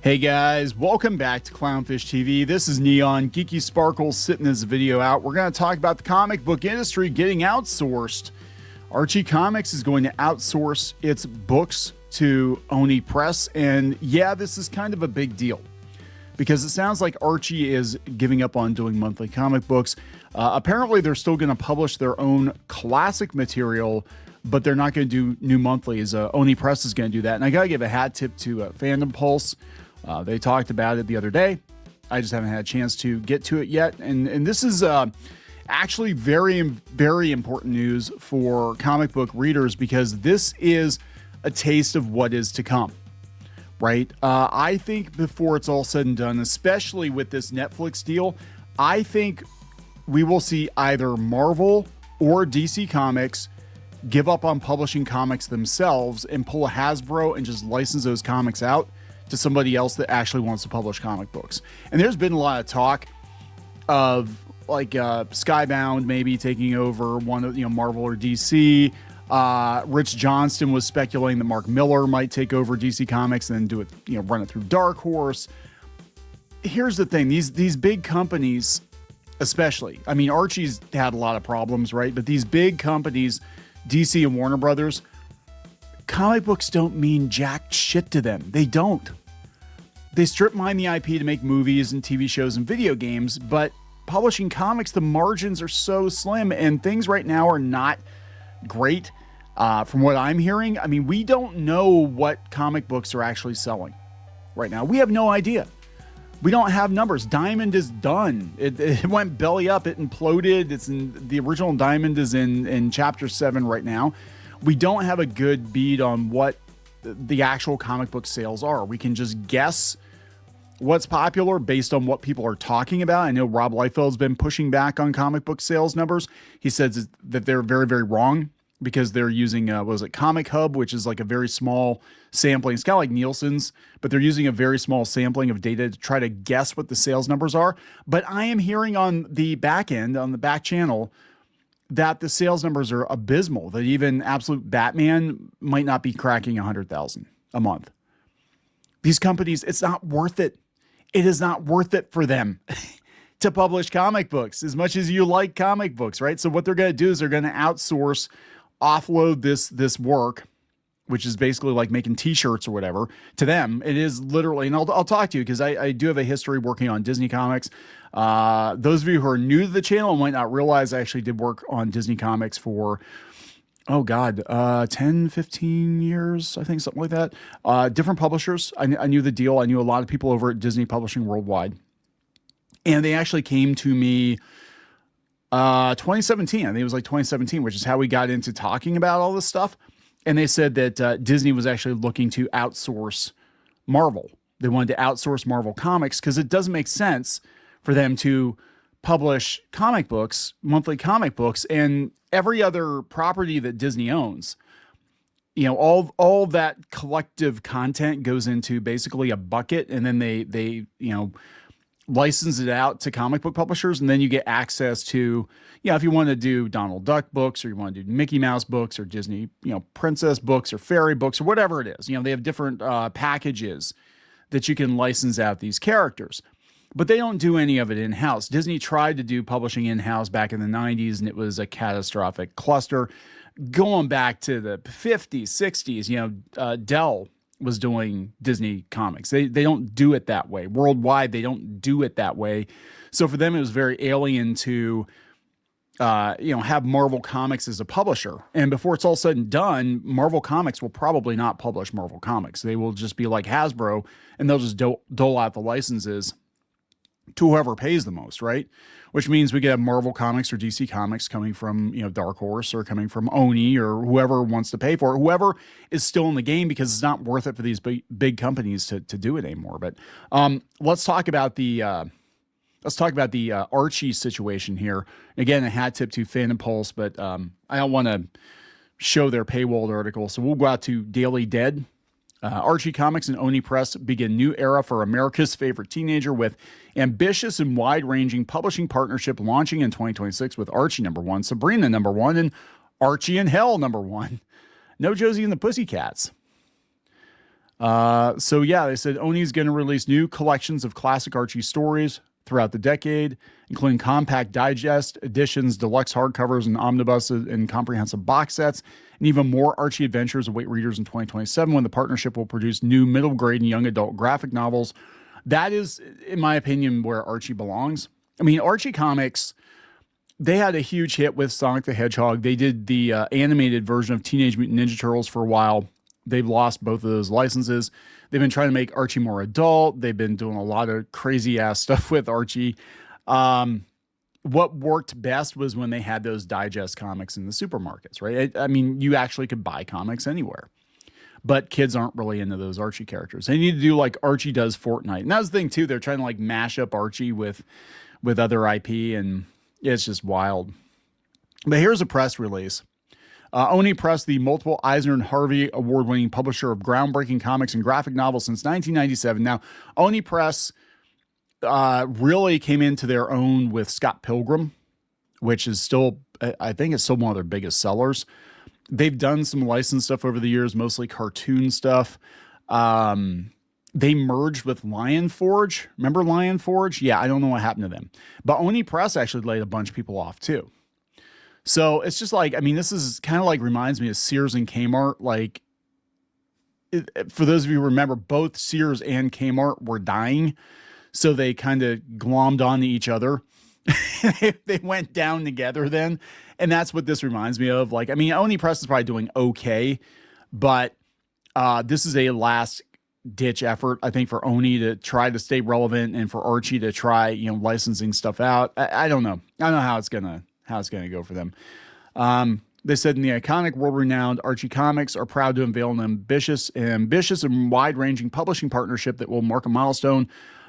Hey guys, welcome back to Clownfish TV. This is Kneon, Geeky Sparkles sitting this video out. We're going to talk about the comic book industry getting outsourced. Archie Comics is going to outsource its books to Oni Press, and yeah, this is kind of a big deal because it sounds like Archie is giving up on doing monthly comic books. Apparently, they're still going to publish their own classic material, but they're not going to do new monthlies. Oni Press is going to do that, and I got to give a hat tip to Fandom Pulse. They talked about it the other day. I just haven't had a chance to get to it yet. And this is actually very, very important news for comic book readers because this is a taste of what is to come, right? I think before it's all said and done, especially with this Netflix deal, I think we will see either Marvel or DC Comics give up on publishing comics themselves and pull a Hasbro and just license those comics out to somebody else that actually wants to publish comic books. And there's been a lot of talk of like Skybound maybe taking over one of, Marvel or DC. Rich Johnston was speculating that Mark Miller might take over DC Comics and then do it, run it through Dark Horse. Here's the thing, these big companies, especially, I mean, Archie's had a lot of problems, right? But these big companies, DC and Warner Brothers, comic books don't mean jack shit to them. They don't. They strip mine the IP to make movies and TV shows and video games, but publishing comics, the margins are so slim and things right now are not great. From what I'm hearing, I mean, we don't know what comic books are actually selling right now. We have no idea. We don't have numbers. Diamond is done. It went belly up. It imploded. It's in the original Diamond is in chapter 7 right now. We don't have a good bead on what the actual comic book sales are. We can just guess what's popular based on what people are talking about. I know Rob Liefeld's been pushing back on comic book sales numbers. He says that they're very, very wrong because they're using, Comic Hub, which is like a very small sampling. It's kind of like Nielsen's, but they're using a very small sampling of data to try to guess what the sales numbers are. But I am hearing on the back end, on the back channel, that the sales numbers are abysmal, that even Absolute Batman might not be cracking 100,000 a month. These companies, it's not worth it. It is not worth it for them to publish comic books as much as you like comic books, right? So what they're going to do is they're going to outsource, offload this work, which is basically like making t-shirts or whatever, to them. It is literally, and I'll talk to you because I do have a history working on Disney Comics. Those of you who are new to the channel might not realize I actually did work on Disney Comics for, 10, 15 years, I think, something like that. Different publishers. I knew the deal. I knew a lot of people over at Disney Publishing Worldwide. And they actually came to me 2017. I think it was like 2017, which is how we got into talking about all this stuff. And they said that Disney was actually looking to outsource Marvel. They wanted to outsource Marvel Comics because it doesn't make sense for them to publish comic books, monthly comic books, and every other property that Disney owns. All that collective content goes into basically a bucket, and then they license it out to comic book publishers, and then you get access to, if you want to do Donald Duck books, or you want to do Mickey Mouse books, or Disney, princess books, or fairy books, or whatever it is. They have different packages that you can license out these characters. But they don't do any of it in-house. Disney tried to do publishing in-house back in the 90s, and it was a catastrophic cluster. Going back to the 50s, 60s, Dell was doing Disney Comics. They don't do it that way. Worldwide, they don't do it that way. So for them, it was very alien to, have Marvel Comics as a publisher. And before it's all said and done, Marvel Comics will probably not publish Marvel Comics. They will just be like Hasbro, and they'll just dole out the licenses to whoever pays the most, right? Which means we get Marvel Comics or DC Comics coming from, Dark Horse, or coming from Oni, or whoever wants to pay for it, whoever is still in the game, because it's not worth it for these big companies to do it anymore. But let's talk about the Archie situation here. Again, a hat tip to Fandom Pulse, but I don't want to show their paywalled article, so we'll go out to Daily Dead. Archie Comics and Oni Press begin new era for America's favorite teenager with ambitious and wide-ranging publishing partnership launching in 2026 with Archie #1, Sabrina #1, and Archie in Hell #1. No Josie and the Pussycats. So yeah, they said Oni's going to release new collections of classic Archie stories throughout the decade, including compact digest editions, deluxe hardcovers, and omnibuses and comprehensive box sets, and even more Archie adventures await readers in 2027 when the partnership will produce new middle grade and young adult graphic novels. That is, in my opinion, where Archie belongs. I mean, Archie Comics, they had a huge hit with Sonic the Hedgehog. They did the animated version of Teenage Mutant Ninja Turtles for a while. They've lost both of those licenses. They've been trying to make Archie more adult. They've been doing a lot of crazy ass stuff with Archie. What worked best was when they had those digest comics in the supermarkets, right? I mean, you actually could buy comics anywhere, but kids aren't really into those Archie characters. They need to do like Archie does Fortnite. And that's the thing too. They're trying to like mash up Archie with other IP, and it's just wild. But here's a press release. Oni Press, the multiple Eisner and Harvey award-winning publisher of groundbreaking comics and graphic novels since 1997. Now, Oni Press really came into their own with Scott Pilgrim, which is still, I think it's still one of their biggest sellers. They've done some licensed stuff over the years, mostly cartoon stuff. They merged with Lion Forge. Remember Lion Forge? Yeah, I don't know what happened to them. But Oni Press actually laid a bunch of people off too. So it's just like, I mean, this is kind of like reminds me of Sears and Kmart. Like, for those of you who remember, both Sears and Kmart were dying. So they kind of glommed onto each other. They went down together then. And that's what this reminds me of. Like, I mean, Oni Press is probably doing okay, but this is a last ditch effort, I think, for Oni to try to stay relevant and for Archie to try, licensing stuff out. I don't know. I don't know how it's gonna go for them. They said in the iconic, world-renowned Archie Comics are proud to unveil an ambitious and wide-ranging publishing partnership that will mark a milestone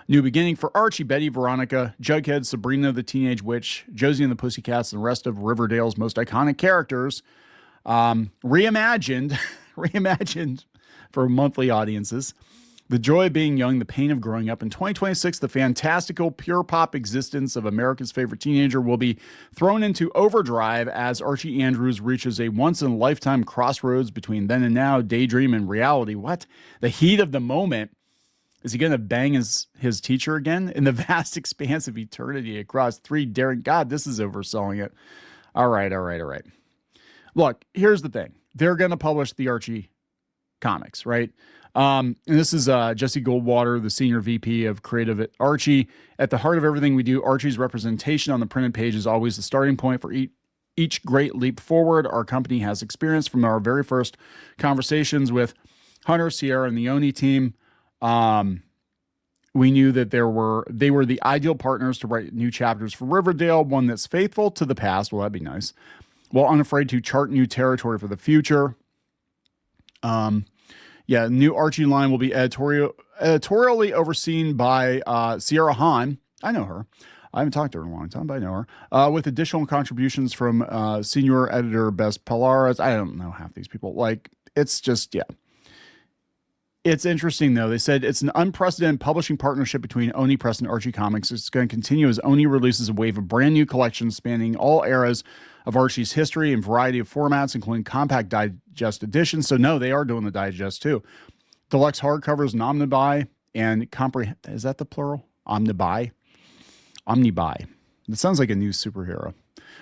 new beginning for Archie, Betty, Veronica, Jughead, Sabrina the Teenage Witch, Josie and the Pussycats, and the rest of Riverdale's most iconic characters, reimagined for monthly audiences. The joy of being young, the pain of growing up. In 2026, the fantastical, pure pop existence of America's favorite teenager will be thrown into overdrive as Archie Andrews reaches a once-in-a-lifetime crossroads between then and now, daydream and reality. What? The heat of the moment. Is he going to bang his teacher again? In the vast expanse of eternity across three daring... God, this is overselling it. All right. Look, here's the thing. They're going to publish the Archie comics, right? And this is Jesse Goldwater, the senior VP of creative at Archie. At the heart of everything we do, Archie's representation on the printed page is always the starting point for each great leap forward our company has experienced from our very first conversations with Hunter, Sierra, and the Oni team. We knew that they were the ideal partners to write new chapters for Riverdale, one that's faithful to the past. Well, that'd be nice. While unafraid to chart new territory for the future. Yeah, the new Archie line will be editorially overseen by Sierra Hahn. I know her. I haven't talked to her in a long time, but I know her. With additional contributions from senior editor Bess Polaris. I don't know half these people. Like, it's just, yeah. It's interesting, though. They said it's an unprecedented publishing partnership between Oni Press and Archie Comics. It's going to continue as Oni releases a wave of brand new collections spanning all eras of Archie's history and variety of formats, including compact digest editions. So, no, they are doing the digest, too. Deluxe hardcovers and omnibuy and is that the plural? Omnibuy? Omnibuy. It sounds like a new superhero.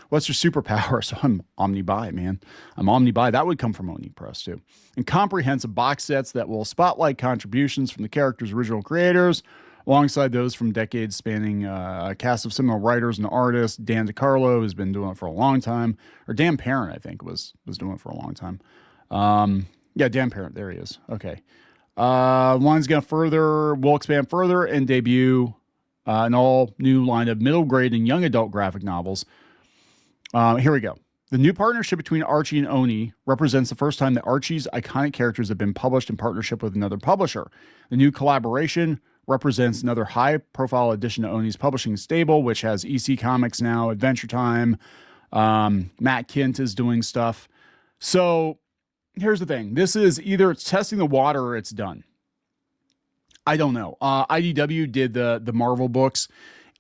What's your superpower? So I'm omnibuy, man. I'm omnibuy. That would come from Oni Press, too. And comprehensive box sets that will spotlight contributions from the characters' original creators, alongside those from decades spanning a cast of similar writers and artists. Dan DiCarlo has been doing it for a long time. Or Dan Parent, I think, was doing it for a long time. Yeah, Dan Parent. There he is. Okay. Line's will expand further and debut an all-new line of middle grade and young adult graphic novels. Here we go. The new partnership between Archie and Oni represents the first time that Archie's iconic characters have been published in partnership with another publisher. The new collaboration represents another high-profile addition to Oni's publishing stable, which has EC Comics now, Adventure Time. Matt Kint is doing stuff. So here's the thing. This is either it's testing the water or it's done. I don't know. IDW did the Marvel books.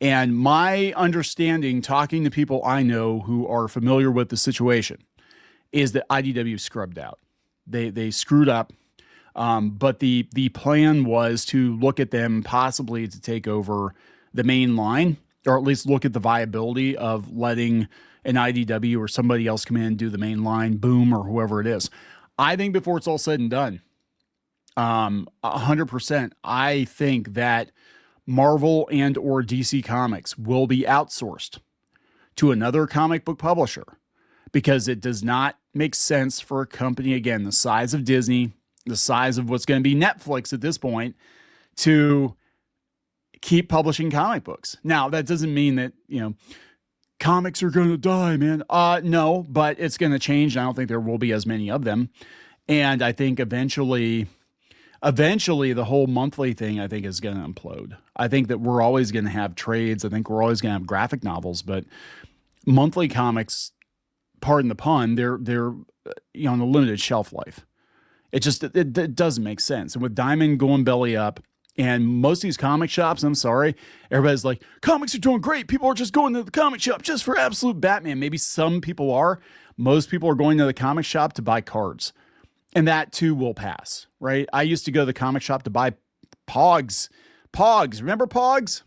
And my understanding, talking to people I know who are familiar with the situation, is that IDW scrubbed out. They screwed up. But the plan was to look at them possibly to take over the main line, or at least look at the viability of letting an IDW or somebody else come in and do the main line, Boom or whoever it is. I think before it's all said and done, 100%, I think that Marvel and or DC Comics will be outsourced to another comic book publisher, because it does not make sense for a company, again, the size of Disney, the size of what's going to be Netflix at this point, to keep publishing comic books. Now, that doesn't mean that, comics are going to die, man. No, but it's going to change. I don't think there will be as many of them. And I think eventually the whole monthly thing, I think, is going to implode. I think that we're always going to have trades. I think we're always going to have graphic novels, but monthly comics, pardon the pun, they're on a limited shelf life. It doesn't make sense. And with Diamond going belly up, and most of these comic shops, I'm sorry, everybody's like, comics are doing great. People are just going to the comic shop just for absolute Batman. Maybe some people are. Most people are going to the comic shop to buy cards. And that too will pass, right? I used to go to the comic shop to buy Pogs. Pogs. Remember Pogs?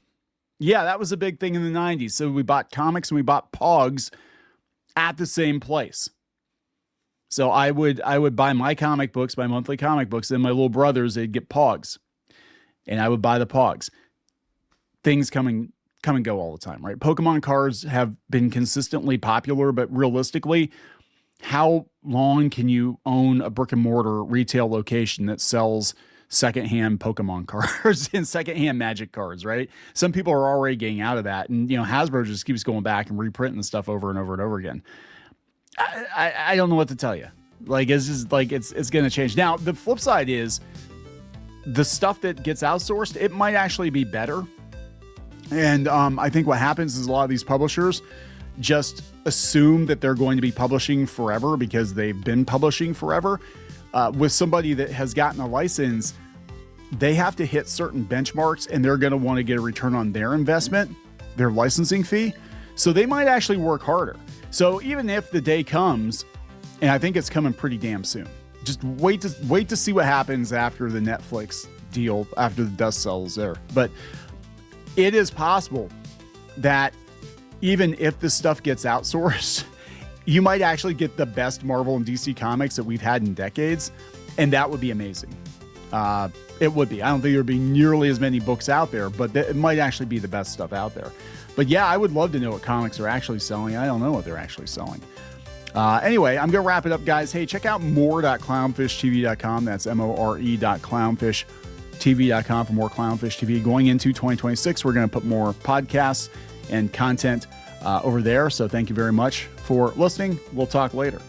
Yeah, that was a big thing in the 90s. So we bought comics and we bought Pogs at the same place. So I would buy my comic books, my monthly comic books, and my little brothers, they'd get Pogs. And I would buy the Pogs. Things come and go all the time, right? Pokemon cards have been consistently popular, but realistically, how long can you own a brick and mortar retail location that sells secondhand Pokemon cards and secondhand Magic cards, right? Some people are already getting out of that. And, Hasbro just keeps going back and reprinting stuff over and over and over again. I don't know what to tell you. Like, it's just like, it's going to change. Now, the flip side is the stuff that gets outsourced, it might actually be better. And I think what happens is a lot of these publishers just assume that they're going to be publishing forever because they've been publishing forever. With somebody that has gotten a license, they have to hit certain benchmarks and they're going to want to get a return on their investment, their licensing fee. So they might actually work harder. So even if the day comes, and I think it's coming pretty damn soon, just wait to see what happens after the Netflix deal, after the dust settles there. But it is possible that even if this stuff gets outsourced, you might actually get the best Marvel and DC comics that we've had in decades. And that would be amazing. It would be. I don't think there'd be nearly as many books out there, but it might actually be the best stuff out there. But yeah, I would love to know what comics are actually selling. I don't know what they're actually selling. Anyway, I'm going to wrap it up, guys. Hey, check out more.clownfishtv.com. That's more.clownfishtv.com for more Clownfish TV. Going into 2026, we're going to put more podcasts and content over there. So thank you very much for listening. We'll talk later.